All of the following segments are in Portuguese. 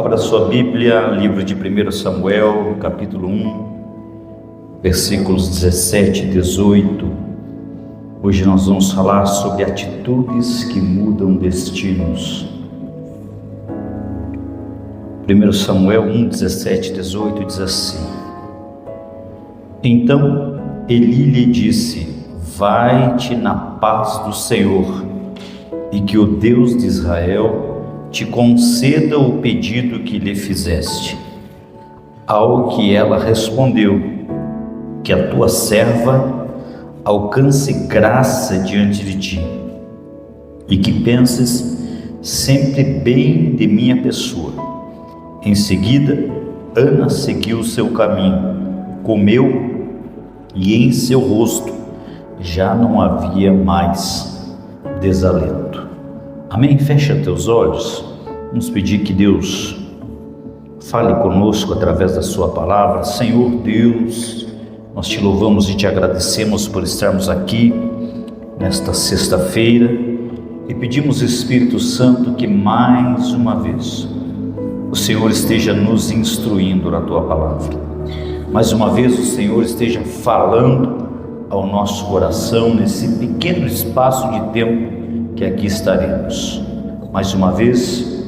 Abra sua Bíblia, livro de 1 Samuel, capítulo 1, versículos 17 e 18. Hoje nós vamos falar sobre atitudes que mudam destinos. 1 Samuel 1, 17 e 18 diz assim: Então Eli lhe disse: Vai-te na paz do Senhor, e que o Deus de Israel te conceda o pedido que lhe fizeste. Ao que ela respondeu: Que a tua serva alcance graça diante de ti, e que penses sempre bem de minha pessoa. Em seguida, Ana seguiu o seu caminho, comeu, e em seu rosto já não havia mais desalento. Amém? Fecha teus olhos. Vamos pedir que Deus fale conosco através da sua palavra. Senhor Deus, nós te louvamos e te agradecemos por estarmos aqui nesta sexta-feira e pedimos, Espírito Santo, que mais uma vez o Senhor esteja nos instruindo na tua palavra. Mais uma vez o Senhor esteja falando ao nosso coração nesse pequeno espaço de tempo que aqui estaremos. Mais uma vez,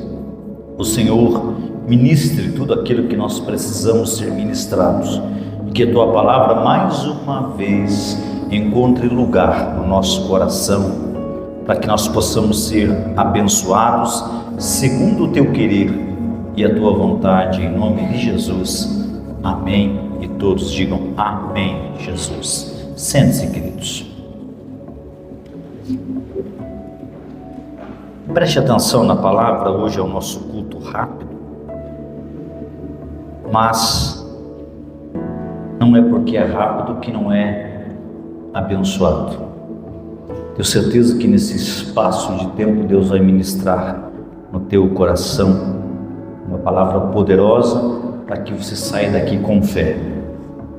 o Senhor ministre tudo aquilo que nós precisamos ser ministrados, e que a tua palavra mais uma vez encontre lugar no nosso coração, para que nós possamos ser abençoados segundo o teu querer e a tua vontade, em nome de Jesus. Amém. E todos digam amém, Jesus. Sente-se, queridos. Preste atenção na palavra. Hoje é o nosso culto rápido, mas não é porque é rápido que não é abençoado. Tenho certeza que nesse espaço de tempo Deus vai ministrar no teu coração uma palavra poderosa para que você saia daqui com fé.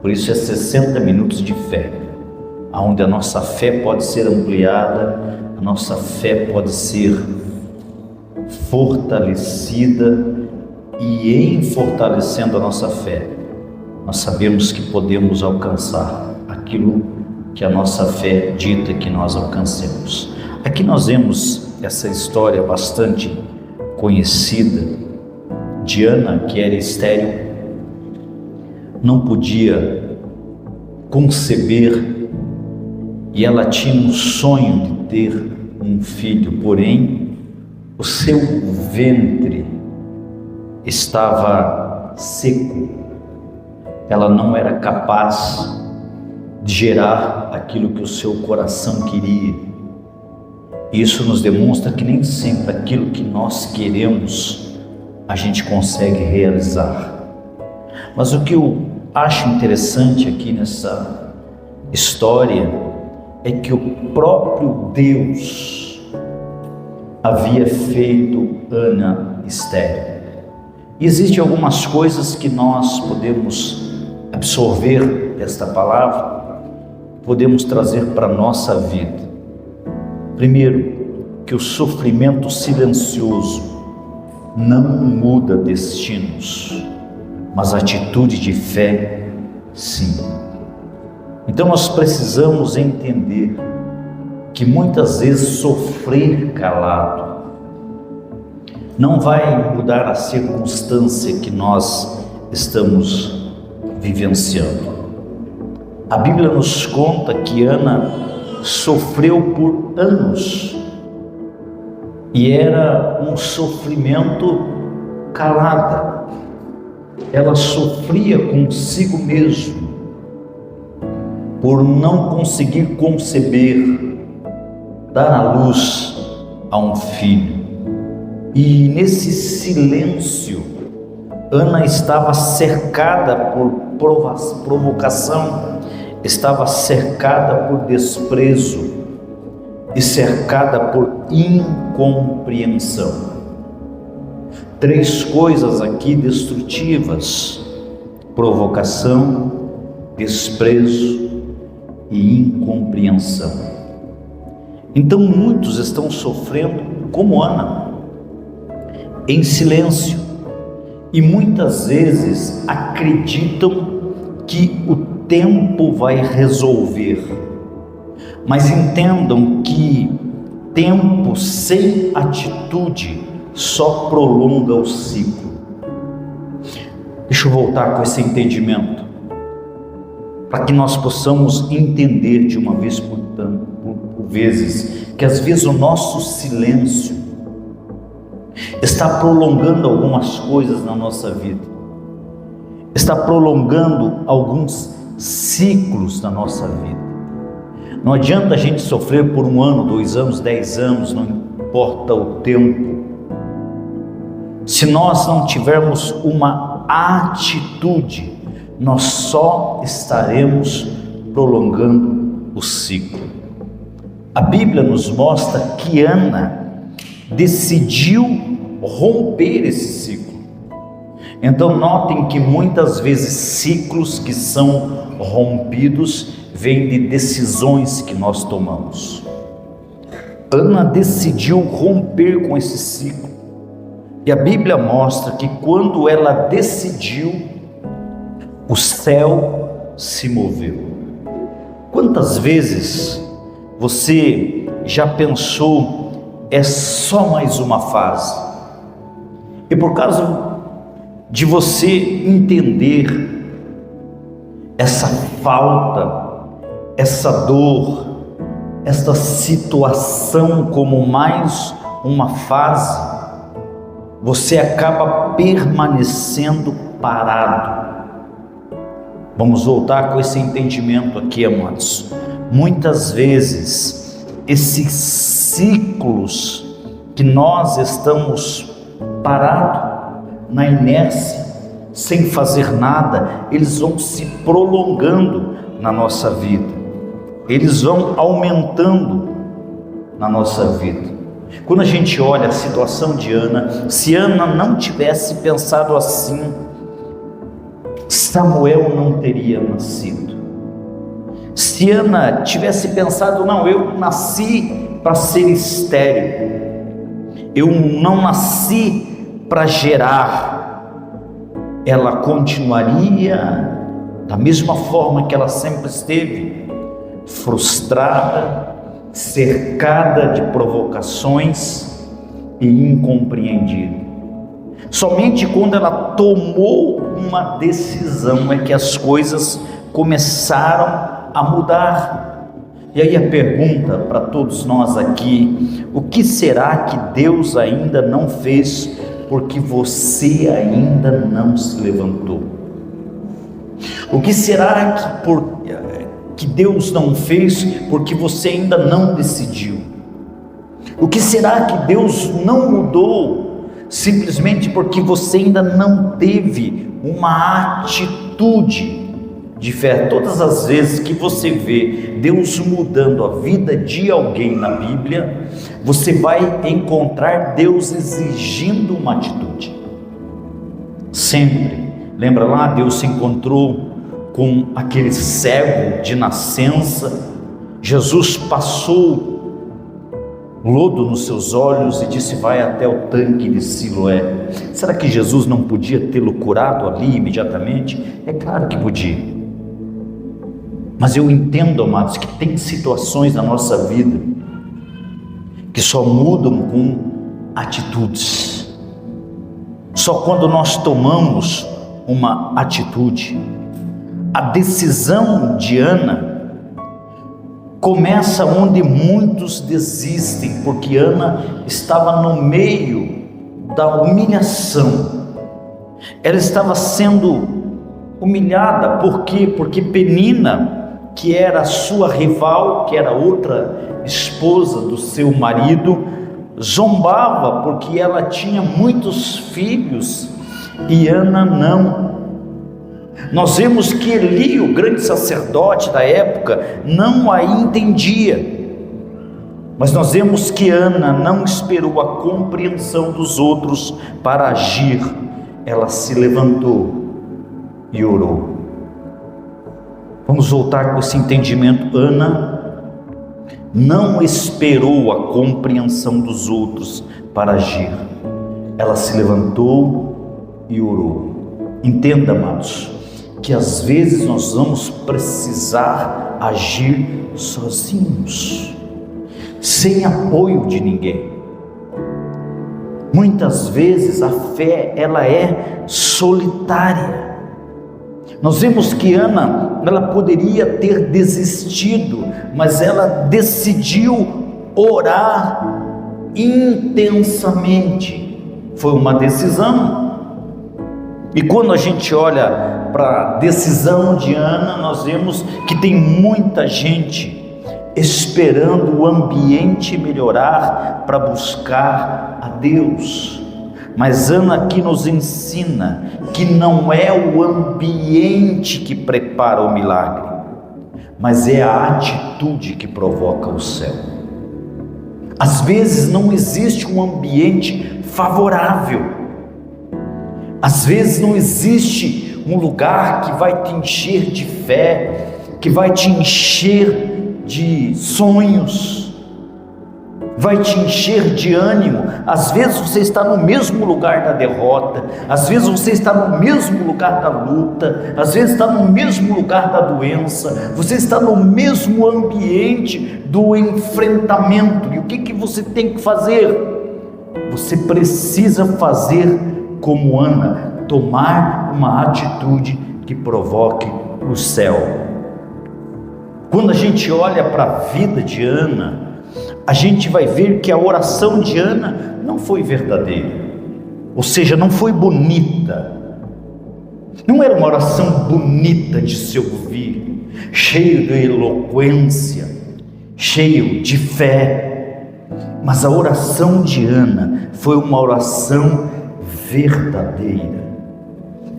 Por isso é 60 minutos de fé, onde a nossa fé pode ser ampliada, a nossa fé pode ser fortalecida, e em fortalecendo a nossa fé, nós sabemos que podemos alcançar aquilo que a nossa fé dita que nós alcancemos. Aqui nós vemos essa história bastante conhecida de Ana, que era estéril, não podia conceber, e ela tinha um sonho de ter um filho, porém o seu ventre estava seco. Ela não era capaz de gerar aquilo que o seu coração queria. Isso nos demonstra que nem sempre aquilo que nós queremos a gente consegue realizar. Mas o que eu acho interessante aqui nessa história é que o próprio Deus havia feito Ana estéril. E existem algumas coisas que nós podemos absorver desta palavra, podemos trazer para a nossa vida. Primeiro, que o sofrimento silencioso não muda destinos, mas a atitude de fé, sim. Então nós precisamos entender que muitas vezes sofrer calado não vai mudar a circunstância que nós estamos vivenciando. A Bíblia nos conta que Ana sofreu por anos, e era um sofrimento calado. Ela sofria consigo mesma por não conseguir conceber, dar à luz a um filho. E nesse silêncio, Ana estava cercada por provocação, estava cercada por desprezo e cercada por incompreensão. 3 coisas aqui destrutivas: provocação, desprezo e incompreensão. Então muitos estão sofrendo como Ana, em silêncio, e muitas vezes acreditam que o tempo vai resolver, mas entendam que tempo sem atitude só prolonga o ciclo. Deixa eu voltar com esse entendimento, para que nós possamos entender de uma vez por vezes, que às vezes o nosso silêncio está prolongando algumas coisas na nossa vida, está prolongando alguns ciclos da nossa vida. Não adianta a gente sofrer por 1 ano, 2 anos, 10 anos, não importa o tempo, se nós não tivermos uma atitude, nós só estaremos prolongando o ciclo. A Bíblia nos mostra que Ana decidiu romper esse ciclo. Então notem que muitas vezes ciclos que são rompidos vêm de decisões que nós tomamos. Ana decidiu romper com esse ciclo, e a Bíblia mostra que quando ela decidiu, o céu se moveu. Quantas vezes você já pensou, é só mais uma fase, e por causa de você entender essa falta, essa dor, esta situação como mais uma fase, você acaba permanecendo parado. Vamos voltar com esse entendimento aqui, amados. Muitas vezes, esses ciclos que nós estamos parados, na inércia, sem fazer nada, eles vão se prolongando na nossa vida, eles vão aumentando na nossa vida. Quando a gente olha a situação de Ana, se Ana não tivesse pensado assim, Samuel não teria nascido. Se Ana tivesse pensado, não, eu nasci para ser estéril, eu não nasci para gerar, ela continuaria da mesma forma que ela sempre esteve, frustrada, cercada de provocações e incompreendida. Somente quando ela tomou uma decisão é que as coisas começaram a mudar. E aí a pergunta para todos nós aqui: o que será que Deus ainda não fez porque você ainda não se levantou? O que será que Deus não fez porque você ainda não decidiu? O que será que Deus não mudou simplesmente porque você ainda não teve uma atitude de fé? Todas as vezes que você vê Deus mudando a vida de alguém na Bíblia, você vai encontrar Deus exigindo uma atitude. Sempre. Lembra lá, Deus se encontrou com aquele cego de nascença. Jesus passou lodo nos seus olhos e disse: vai até o tanque de Siloé. Será que Jesus não podia tê-lo curado ali imediatamente? É claro que podia. Mas eu entendo, amados, que tem situações na nossa vida que só mudam com atitudes. Só quando nós tomamos uma atitude. A decisão de Ana começa onde muitos desistem, porque Ana estava no meio da humilhação. Ela estava sendo humilhada. Por quê? Porque Penina, que era a sua rival, que era outra esposa do seu marido, zombava porque ela tinha muitos filhos e Ana não. Nós vemos que Eli, o grande sacerdote da época, não a entendia, mas nós vemos que Ana não esperou a compreensão dos outros para agir. Ela se levantou e orou. Vamos voltar com esse entendimento. Ana não esperou a compreensão dos outros para agir. Ela se levantou e orou. Entenda, amados, que às vezes nós vamos precisar agir sozinhos, sem apoio de ninguém. Muitas vezes a fé, ela é solitária. Nós vemos que Ana, ela poderia ter desistido, mas ela decidiu orar intensamente. Foi uma decisão. E quando a gente olha para a decisão de Ana, nós vemos que tem muita gente esperando o ambiente melhorar para buscar a Deus. Mas Ana aqui nos ensina que não é o ambiente que prepara o milagre, mas é a atitude que provoca o céu. Às vezes não existe um ambiente favorável, às vezes não existe um lugar que vai te encher de fé, que vai te encher de sonhos, vai te encher de ânimo. Às vezes você está no mesmo lugar da derrota, às vezes você está no mesmo lugar da luta, às vezes está no mesmo lugar da doença, você está no mesmo ambiente do enfrentamento. E o que você tem que fazer? Você precisa fazer como Ana, tomar uma atitude que provoque o céu. Quando a gente olha para a vida de Ana, a gente vai ver que a oração de Ana não foi verdadeira, ou seja, não foi bonita, não era uma oração bonita de se ouvir, cheio de eloquência, cheio de fé, mas a oração de Ana foi uma oração verdadeira.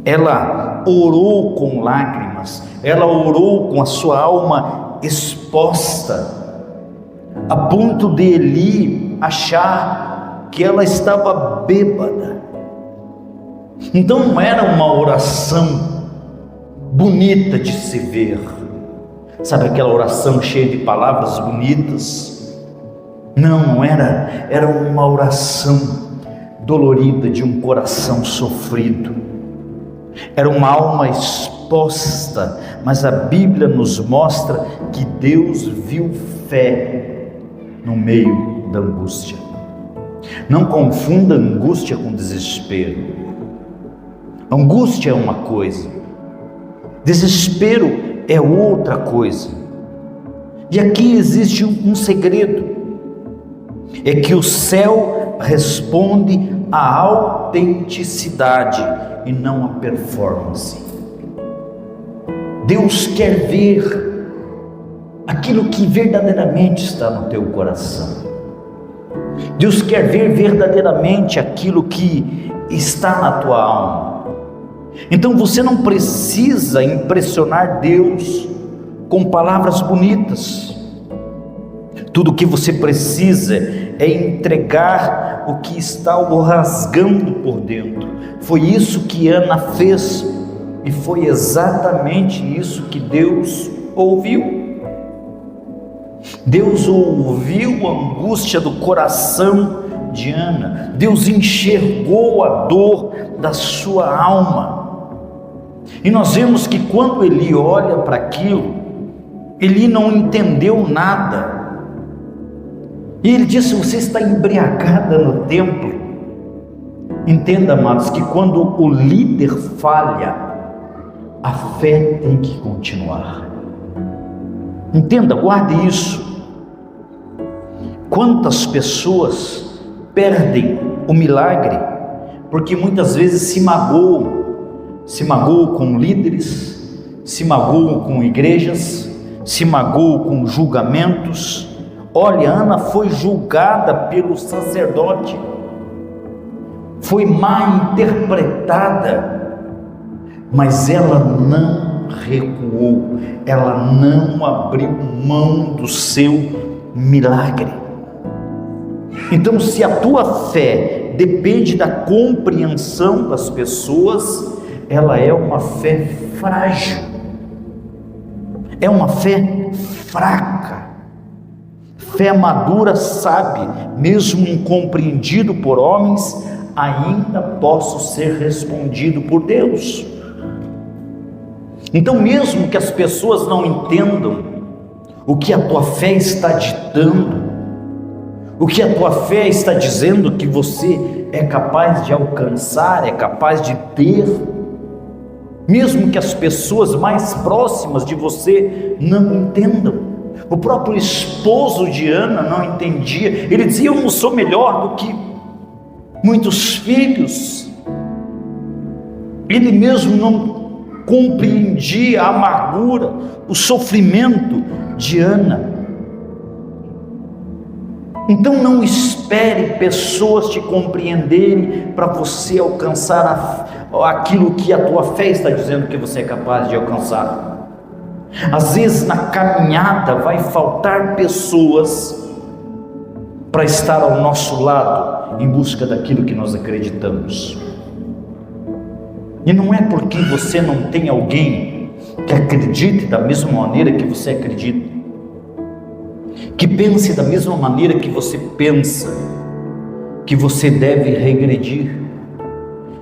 Ela orou com lágrimas, ela orou com a sua alma exposta, a ponto de Eli achar que ela estava bêbada. Então não era uma oração bonita de se ver, sabe aquela oração cheia de palavras bonitas? Não era, era uma oração dolorida de um coração sofrido, era uma alma exposta. Mas a Bíblia nos mostra que Deus viu fé no meio da angústia. Não confunda angústia com desespero. Angústia é uma coisa, desespero é outra coisa. E aqui existe um segredo, é que o céu responde à autenticidade e não à performance. Deus quer ver aquilo que verdadeiramente está no teu coração. Deus quer ver verdadeiramente aquilo que está na tua alma. Então você não precisa impressionar Deus com palavras bonitas. Tudo o que você precisa é entregar o que está o rasgando por dentro. Foi isso que Ana fez, e foi exatamente isso que Deus ouviu. Deus ouviu a angústia do coração de Ana. Deus enxergou a dor da sua alma. E nós vemos que quando Eli olha para aquilo, Eli não entendeu nada. E ele disse: você está embriagada no templo. Entenda, amados, que quando o líder falha, a fé tem que continuar. Entenda, guarde isso. Quantas pessoas perdem o milagre porque muitas vezes se magoam com líderes, se magoam com igrejas, se magoam com julgamentos. Olha, Ana foi julgada pelo sacerdote, foi mal interpretada, mas ela não recuou, ela não abriu mão do seu milagre. Então, se a tua fé depende da compreensão das pessoas, ela é uma fé frágil, é uma fé fraca. Fé madura sabe, mesmo incompreendido por homens, ainda posso ser respondido por Deus. Então, mesmo que as pessoas não entendam o que a tua fé está ditando, o que a tua fé está dizendo que você é capaz de alcançar, é capaz de ter, mesmo que as pessoas mais próximas de você não entendam. O próprio esposo de Ana não entendia. Ele dizia: eu não sou melhor do que muitos filhos. Ele mesmo não compreendia a amargura, o sofrimento de Ana. Então não espere pessoas te compreenderem para você alcançar aquilo que a tua fé está dizendo que você é capaz de alcançar. Às vezes na caminhada vai faltar pessoas para estar ao nosso lado em busca daquilo que nós acreditamos. E não é porque você não tem alguém que acredite da mesma maneira que você acredita, que pense da mesma maneira que você pensa, que você deve regredir,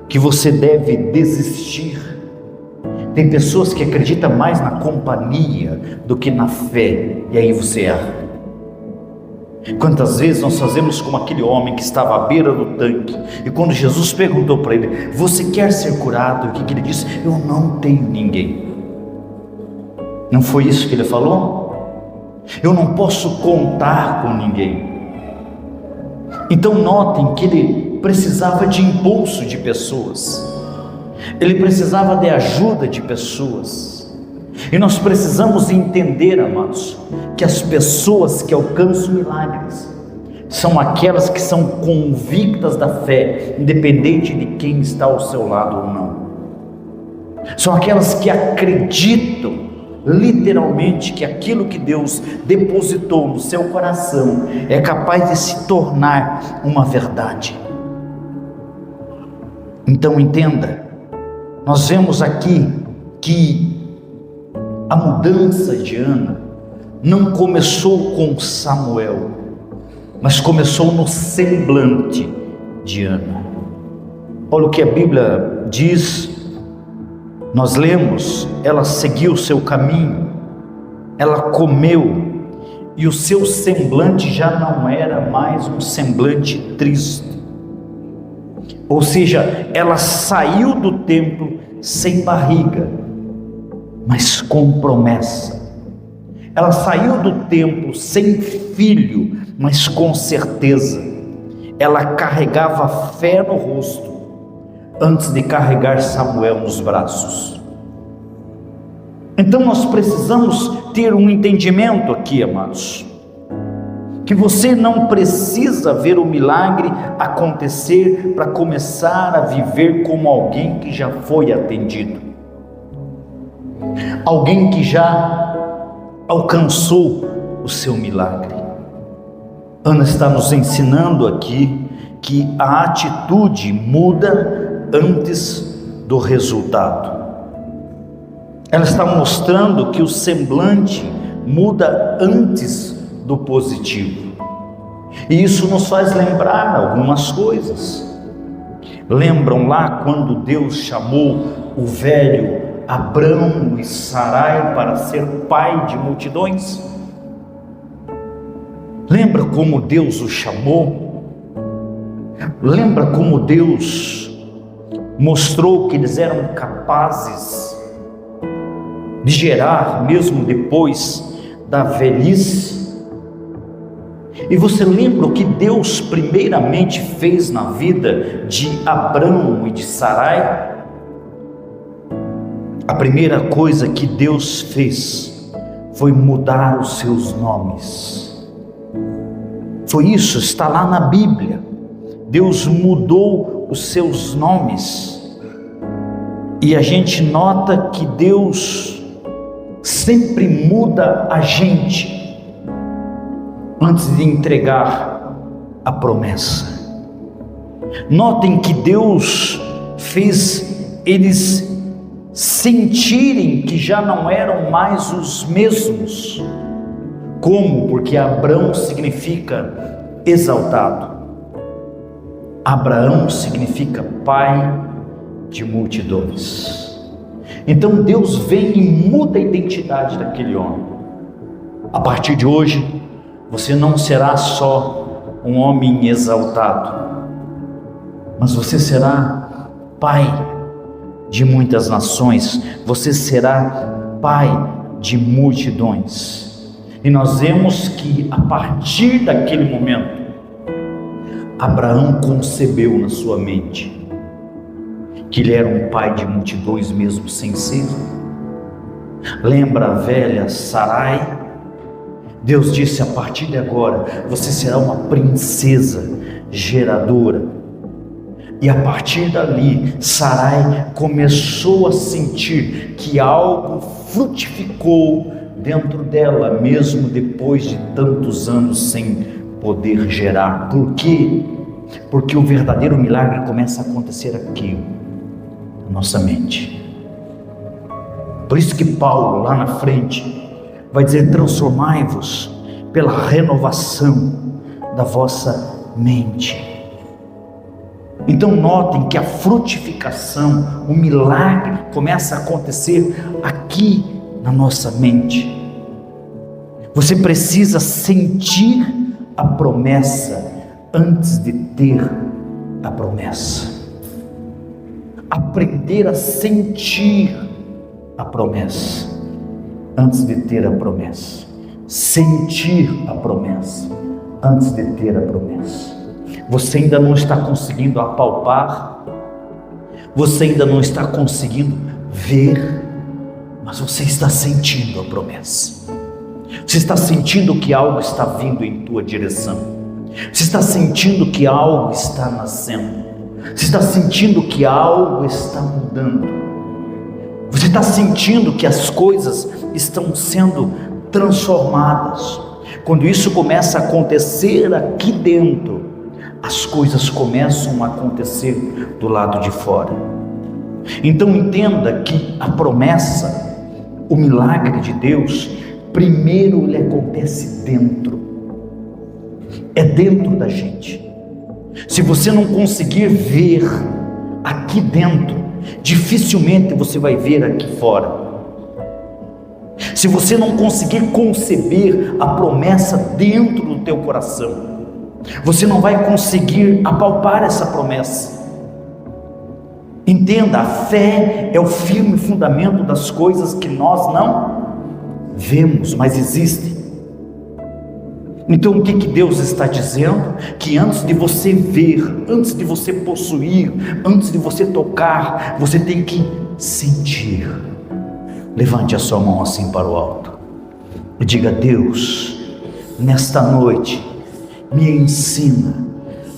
que você deve desistir. Tem pessoas que acreditam mais na companhia do que na fé, e aí você erra. Quantas vezes nós fazemos como aquele homem que estava à beira do tanque, e quando Jesus perguntou para ele: você quer ser curado? O que ele disse? Eu não tenho ninguém. Não foi isso que ele falou? Eu não posso contar com ninguém. Então notem que ele precisava de impulso de pessoas, ele precisava de ajuda de pessoas. E nós precisamos entender, amados, que as pessoas que alcançam milagres são aquelas que são convictas da fé, independente de quem está ao seu lado ou não. São aquelas que acreditam literalmente que aquilo que Deus depositou no seu coração é capaz de se tornar uma verdade. Então entenda, nós vemos aqui que a mudança de Ana não começou com Samuel, mas começou no semblante de Ana. Olha o que a Bíblia diz. Nós lemos: ela seguiu o seu caminho, ela comeu, e o seu semblante já não era mais um semblante triste. Ou seja, ela saiu do templo sem barriga, mas com promessa. Ela saiu do templo sem filho, mas com certeza. Ela carregava fé no rosto antes de carregar Samuel nos braços. Então nós precisamos ter um entendimento aqui, amados, que você não precisa ver o milagre acontecer para começar a viver como alguém que já foi atendido, alguém que já alcançou o seu milagre. Ana está nos ensinando aqui que a atitude muda antes do resultado. Ela está mostrando que o semblante muda antes do positivo. E isso nos faz lembrar algumas coisas. Lembram lá quando Deus chamou o velho Abrão e Sarai para ser pai de multidões? Lembra como Deus o chamou? Lembra como Deus mostrou que eles eram capazes de gerar mesmo depois da velhice? E você lembra o que Deus primeiramente fez na vida de Abrão e de Sarai? A primeira coisa que Deus fez foi mudar os seus nomes. Foi isso, está lá na Bíblia. Deus mudou os seus nomes. E a gente nota que Deus sempre muda a gente antes de entregar a promessa. Notem que Deus fez eles sentirem que já não eram mais os mesmos. Como? Porque Abrão significa exaltado. Abraão significa pai de multidões. Então Deus vem e muda a identidade daquele homem. A partir de hoje, você não será só um homem exaltado, mas você será pai de muitas nações, você será pai de multidões. E nós vemos que a partir daquele momento, Abraão concebeu na sua mente que ele era um pai de multidões mesmo sem ser. Lembra a velha Sarai? Deus disse: a partir de agora você será uma princesa geradora. E a partir dali, Sarai começou a sentir que algo frutificou dentro dela, mesmo depois de tantos anos sem poder gerar. Por quê? Porque o verdadeiro milagre começa a acontecer aqui, na nossa mente. Por isso que Paulo, lá na frente, vai dizer: transformai-vos pela renovação da vossa mente. Então notem que a frutificação, o milagre começa a acontecer aqui na nossa mente. Você precisa sentir a promessa antes de ter a promessa. Aprender a sentir a promessa antes de ter a promessa. Sentir a promessa antes de ter a promessa. Você ainda não está conseguindo apalpar, você ainda não está conseguindo ver, mas você está sentindo a promessa. Você está sentindo que algo está vindo em tua direção. Você está sentindo que algo está nascendo. Você está sentindo que algo está mudando. Você está sentindo que as coisas estão sendo transformadas. Quando isso começa a acontecer aqui dentro, as coisas começam a acontecer do lado de fora. Então entenda que a promessa, o milagre de Deus, primeiro ele acontece dentro. É dentro da gente. Se você não conseguir ver aqui dentro, dificilmente você vai ver aqui fora. Se você não conseguir conceber a promessa dentro do teu coração, você não vai conseguir apalpar essa promessa. Entenda, a fé é o firme fundamento das coisas que nós não vemos, mas existem. Então o que Deus está dizendo? Que antes de você ver, antes de você possuir, antes de você tocar, você tem que sentir. Levante a sua mão assim para o alto e diga: Deus, nesta noite, me ensina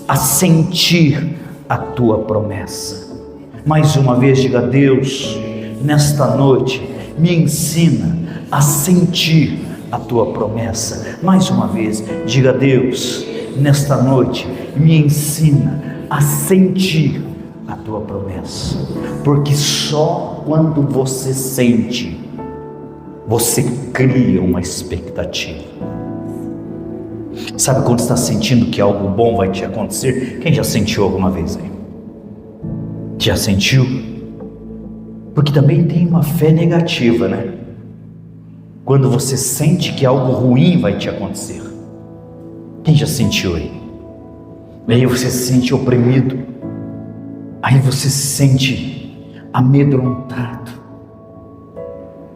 a sentir a tua promessa. Mais uma vez diga: Deus, nesta noite, me ensina a sentir a tua promessa. Mais uma vez diga: Deus, nesta noite, me ensina a sentir a tua promessa. Porque só quando você sente, você cria uma expectativa. Sabe quando está sentindo que algo bom vai te acontecer? Quem já sentiu alguma vez aí? Já sentiu? Porque também tem uma fé negativa, né? Quando você sente que algo ruim vai te acontecer. Quem já sentiu aí? E aí você se sente oprimido. Aí você se sente amedrontado.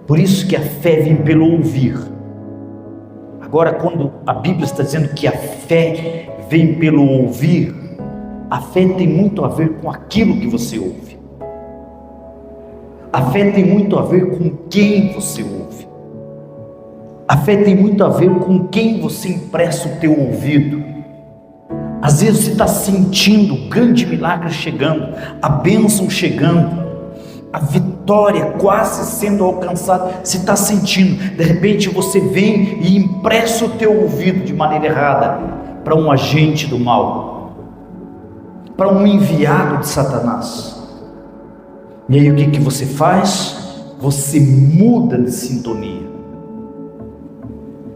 Por isso que a fé vem pelo ouvir. Agora, quando a Bíblia está dizendo que a fé vem pelo ouvir, a fé tem muito a ver com aquilo que você ouve. A fé tem muito a ver com quem você ouve. A fé tem muito a ver com quem você empresta o teu ouvido. Às vezes você está sentindo o grande milagre chegando, a bênção chegando, a vitória quase sendo alcançada. Você está sentindo, de repente você vem e empresta o teu ouvido de maneira errada para um agente do mal, para um enviado de Satanás. E aí o que você faz? Você muda de sintonia.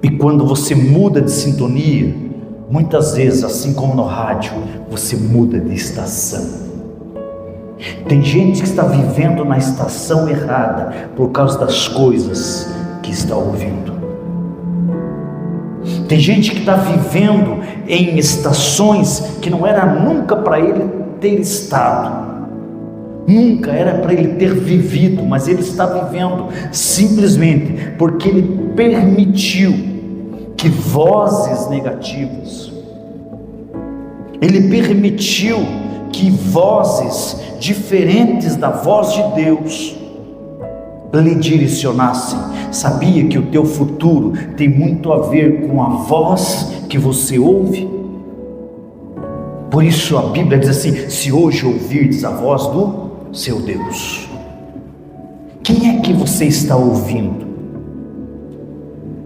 E quando você muda de sintonia, Muitas vezes, assim como no rádio, você muda de estação. Tem gente que está vivendo na estação errada por causa das coisas que está ouvindo. Tem gente que está vivendo em estações que não era nunca para ele ter estado, nunca era para ele ter vivido, mas ele está vivendo simplesmente porque ele permitiu que vozes negativas, ele permitiu que vozes diferentes da voz de Deus lhe direcionassem. Sabia que o teu futuro tem muito a ver com a voz que você ouve? Por isso a Bíblia diz assim: se hoje ouvirdes a voz do seu Deus. Quem é que você está ouvindo?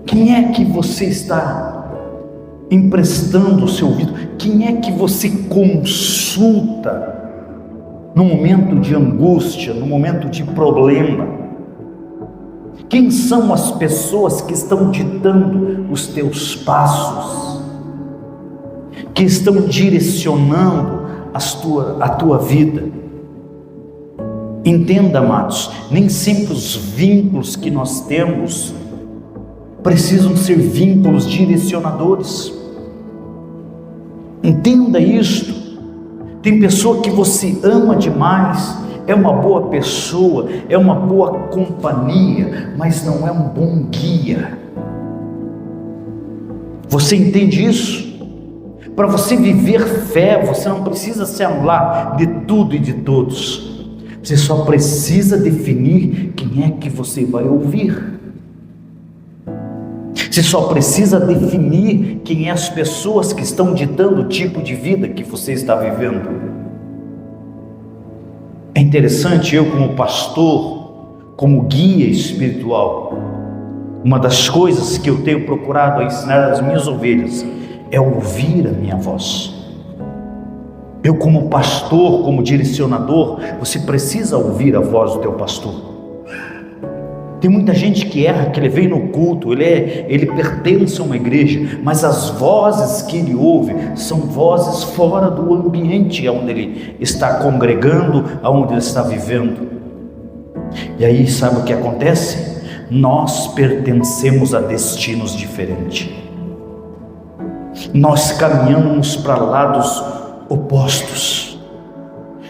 Quem é que você está emprestando o seu ouvido? Quem é que você consulta no momento de angústia, no momento de problema? Quem são as pessoas que estão ditando os teus passos, que estão direcionando a tua vida? Entenda, amados, nem sempre os vínculos que nós temos precisam ser vínculos direcionadores. Entenda isto. Tem pessoa que você ama demais, é uma boa pessoa, é uma boa companhia, mas não é um bom guia. Você entende isso? Para você viver fé, você não precisa se anular de tudo e de todos. Você só precisa definir quem é que você vai ouvir. Você só precisa definir quem é as pessoas que estão ditando o tipo de vida que você está vivendo. É interessante, eu como pastor, como guia espiritual, uma das coisas que eu tenho procurado ensinar às minhas ovelhas é ouvir a minha voz. Eu como pastor, como direcionador, você precisa ouvir a voz do teu pastor. Tem muita gente que erra, que ele vem no culto, ele pertence a uma igreja, mas as vozes que ele ouve são vozes fora do ambiente onde ele está congregando, onde ele está vivendo. E aí sabe o que acontece? Nós pertencemos a destinos diferentes. Nós caminhamos para lados opostos.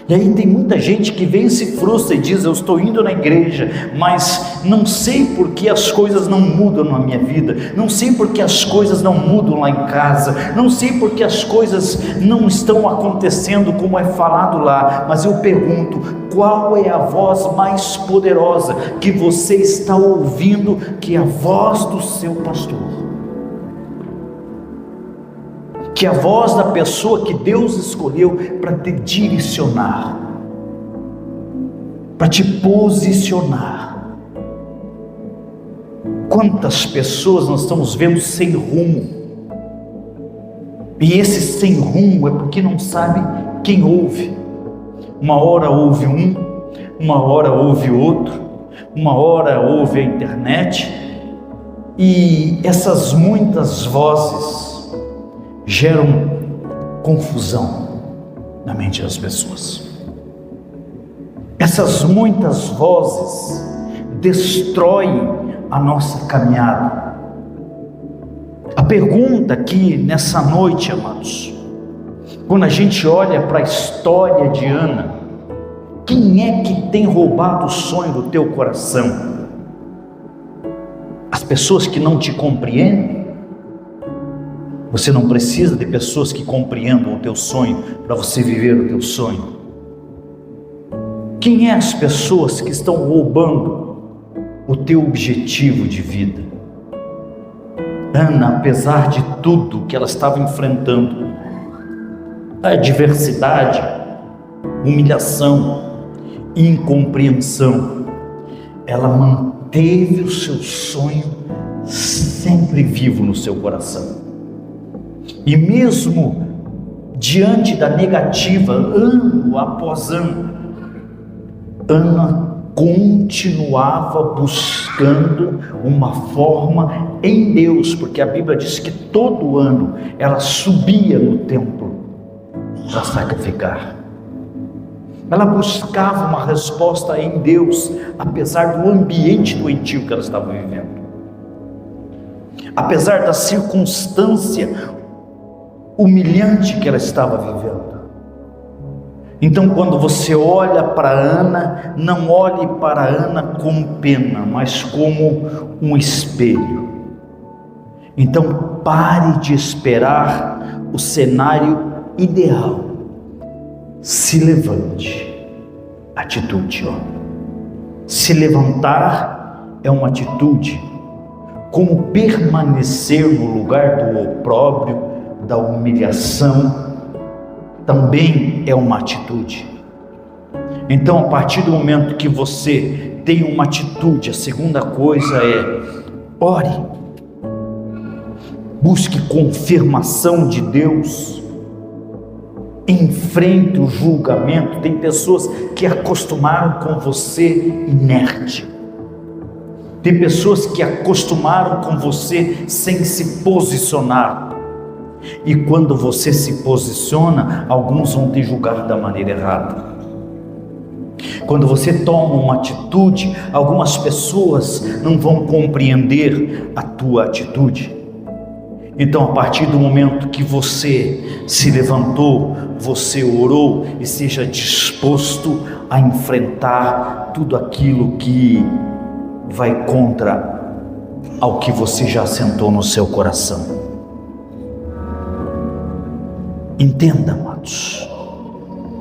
E aí tem muita gente que vem e se frustra e diz: eu estou indo na igreja, mas não sei por que as coisas não mudam na minha vida, não sei por que as coisas não mudam lá em casa, não sei por que as coisas não estão acontecendo como é falado lá. Mas eu pergunto: qual é a voz mais poderosa que você está ouvindo, que é a voz do seu pastor? Que é a voz da pessoa que Deus escolheu para te direcionar, para te posicionar. Quantas pessoas nós estamos vendo sem rumo, e esse sem rumo é porque não sabe quem ouve. Uma hora ouve um, uma hora ouve outro, uma hora ouve a internet, e essas muitas vozes geram confusão na mente das pessoas. Essas muitas vozes destroem a nossa caminhada. A pergunta aqui nessa noite, amados, quando a gente olha para a história de Ana, quem é que tem roubado o sonho do teu coração? As pessoas que não te compreendem? Você não precisa de pessoas que compreendam o teu sonho para você viver o teu sonho. Quem é as pessoas que estão roubando o teu objetivo de vida? Ana, apesar de tudo que ela estava enfrentando, a adversidade, humilhação, incompreensão, ela manteve o seu sonho sempre vivo no seu coração. E mesmo diante da negativa, ano após ano, Ana continuava buscando uma forma em Deus, porque a Bíblia diz que todo ano ela subia no templo para sacrificar. Ela buscava uma resposta em Deus, apesar do ambiente doentio que ela estava vivendo, apesar da circunstância humilhante que ela estava vivendo. Então, quando você olha para Ana, não olhe para Ana com pena, mas como um espelho. Então, pare de esperar o cenário ideal. Se levante. Atitude, Se levantar é uma atitude. Como permanecer no lugar do opróbrio, da humilhação, também é uma atitude. Então, a partir do momento que você tem uma atitude, a segunda coisa é: ore, busque confirmação de Deus, enfrente o julgamento. Tem pessoas que acostumaram com você inerte, tem pessoas que acostumaram com você sem se posicionar. E quando você se posiciona, alguns vão te julgar da maneira errada. Quando você toma uma atitude, algumas pessoas não vão compreender a tua atitude. Então, a partir do momento que você se levantou, você orou, e seja disposto a enfrentar tudo aquilo que vai contra ao que você já assentou no seu coração. Entenda, amados,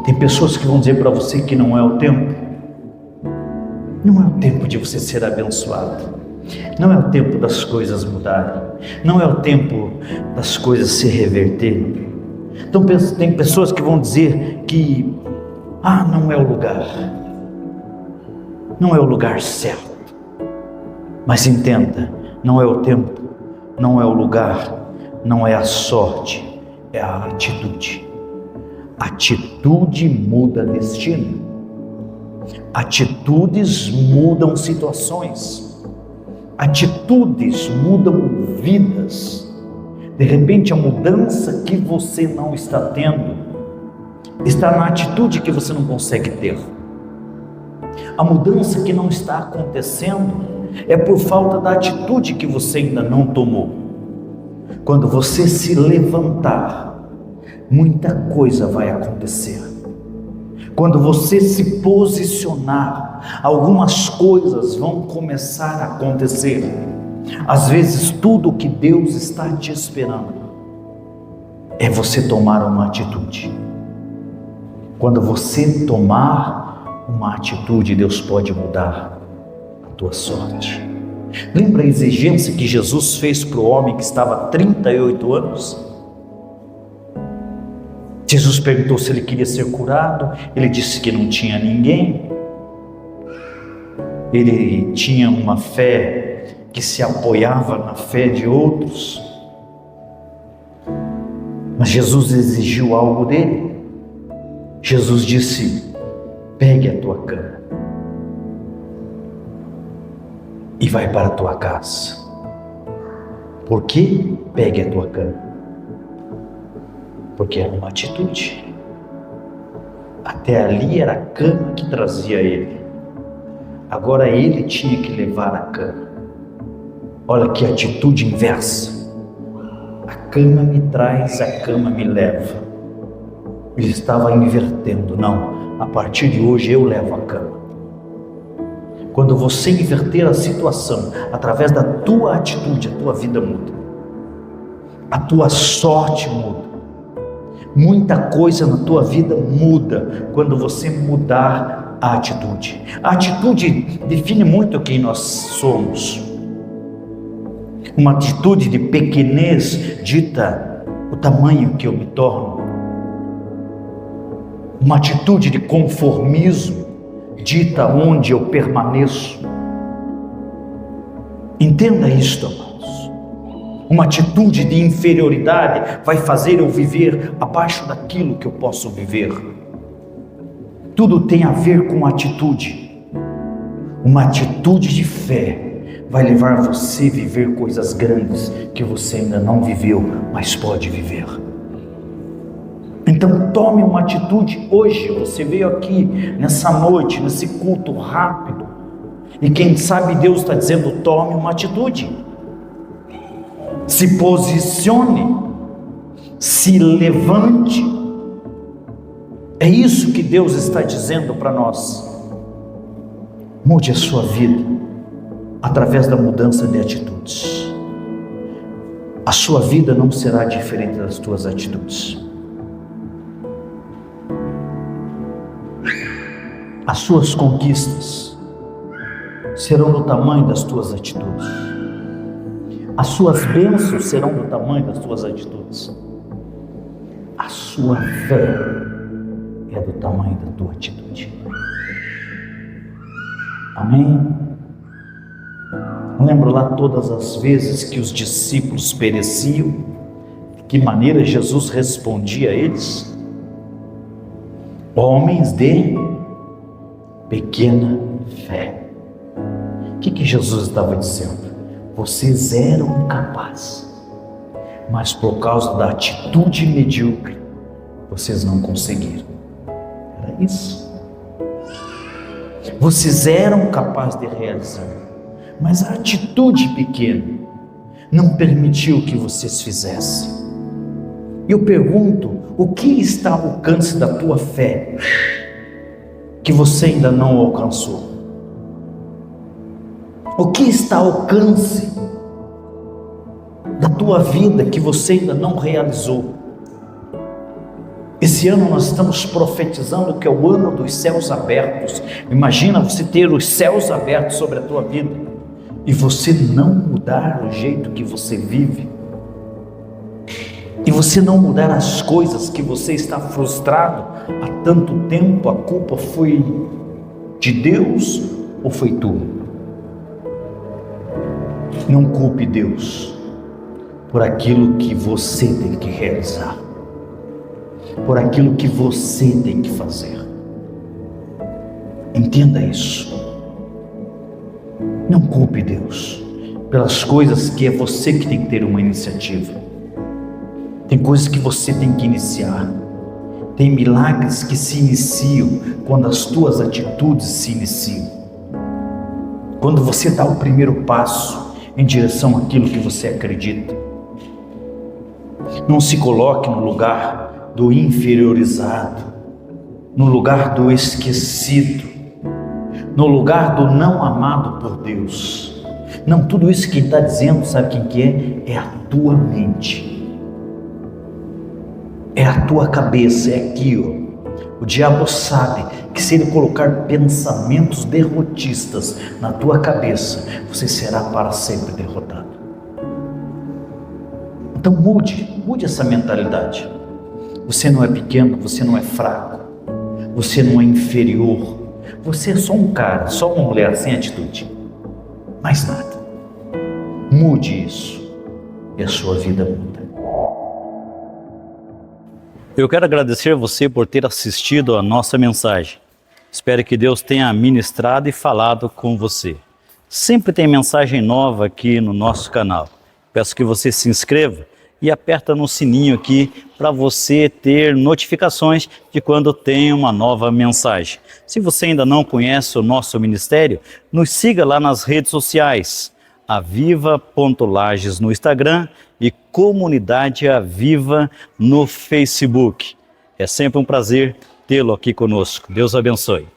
tem pessoas que vão dizer para você que não é o tempo. Não é o tempo de você ser abençoado, não é o tempo das coisas mudarem, não é o tempo das coisas se reverterem. Então tem pessoas que vão dizer que não é o lugar, não é o lugar certo. Mas entenda, não é o tempo, não é o lugar, não é a sorte, é a atitude. Atitude muda destino. Atitudes mudam situações. Atitudes mudam vidas. De repente, a mudança que você não está tendo está na atitude que você não consegue ter. A mudança que não está acontecendo é por falta da atitude que você ainda não tomou. Quando você se levantar, muita coisa vai acontecer. Quando você se posicionar, algumas coisas vão começar a acontecer. Às vezes, tudo o que Deus está te esperando é você tomar uma atitude. Quando você tomar uma atitude, Deus pode mudar a tua sorte. Lembra a exigência que Jesus fez para o homem que estava há 38 anos? Jesus perguntou se ele queria ser curado, ele disse que não tinha ninguém. Ele tinha uma fé que se apoiava na fé de outros. Mas Jesus exigiu algo dele. Jesus disse: pegue a tua cama e vai para a tua casa. Por que pegue a tua cama? Porque era uma atitude. Até ali era a cama que trazia ele. Agora ele tinha que levar a cama. Olha que atitude inversa. A cama me traz, a cama me leva. Ele estava invertendo. Não, a partir de hoje eu levo a cama. Quando você inverter a situação, através da tua atitude, a tua vida muda. A tua sorte muda. Muita coisa na tua vida muda quando você mudar a atitude. A atitude define muito quem nós somos. Uma atitude de pequenez dita o tamanho que eu me torno. Uma atitude de conformismo dita onde eu permaneço. Entenda isto, amados. Uma atitude de inferioridade vai fazer eu viver abaixo daquilo que eu posso viver. Tudo tem a ver com atitude. Uma atitude de fé vai levar você a viver coisas grandes que você ainda não viveu, mas pode viver. Então tome uma atitude hoje. Você veio aqui nessa noite, nesse culto rápido, e quem sabe Deus está dizendo: tome uma atitude, se posicione, se levante. É isso que Deus está dizendo para nós. Mude a sua vida através da mudança de atitudes. A sua vida não será diferente das tuas atitudes. As suas conquistas serão do tamanho das tuas atitudes. As suas bênçãos serão do tamanho das tuas atitudes. A sua fé é do tamanho da tua atitude. Amém? Lembro lá todas as vezes que os discípulos pereciam, de que maneira Jesus respondia a eles? Homens de pequena fé. O que Jesus estava dizendo? Vocês eram capazes, mas por causa da atitude medíocre, vocês não conseguiram. Era isso. Vocês eram capazes de realizar, mas a atitude pequena não permitiu que vocês fizessem. Eu pergunto: o que está ao alcance da tua fé que você ainda não alcançou? O que está ao alcance da tua vida que você ainda não realizou? Esse ano nós estamos profetizando que é o ano dos céus abertos. Imagina você ter os céus abertos sobre a tua vida e você não mudar o jeito que você vive, e você não mudar as coisas que você está frustrado há tanto tempo. A culpa foi de Deus ou foi tua? Não culpe Deus por aquilo que você tem que realizar, por aquilo que você tem que fazer. Entenda isso. Não culpe Deus pelas coisas que é você que tem que ter uma iniciativa. Tem coisas que você tem que iniciar. Tem milagres que se iniciam quando as tuas atitudes se iniciam. Quando você dá o primeiro passo em direção àquilo que você acredita. Não se coloque no lugar do inferiorizado, no lugar do esquecido, no lugar do não amado por Deus. Não, tudo isso quem está dizendo, sabe quem que é? É a tua mente. É a tua cabeça, é aqui, ó. O diabo sabe que se ele colocar pensamentos derrotistas na tua cabeça, você será para sempre derrotado. Então mude essa mentalidade. Você não é pequeno, você não é fraco, você não é inferior, você é só um cara, só uma mulher sem atitude, mais nada. Mude isso e a sua vida muda. Eu quero agradecer você por ter assistido a nossa mensagem. Espero que Deus tenha ministrado e falado com você. Sempre tem mensagem nova aqui no nosso canal. Peço que você se inscreva e aperta no sininho aqui para você ter notificações de quando tem uma nova mensagem. Se você ainda não conhece o nosso ministério, nos siga lá nas redes sociais. Aviva.Lages no Instagram e Comunidade Aviva no Facebook. É sempre um prazer tê-lo aqui conosco. Deus abençoe.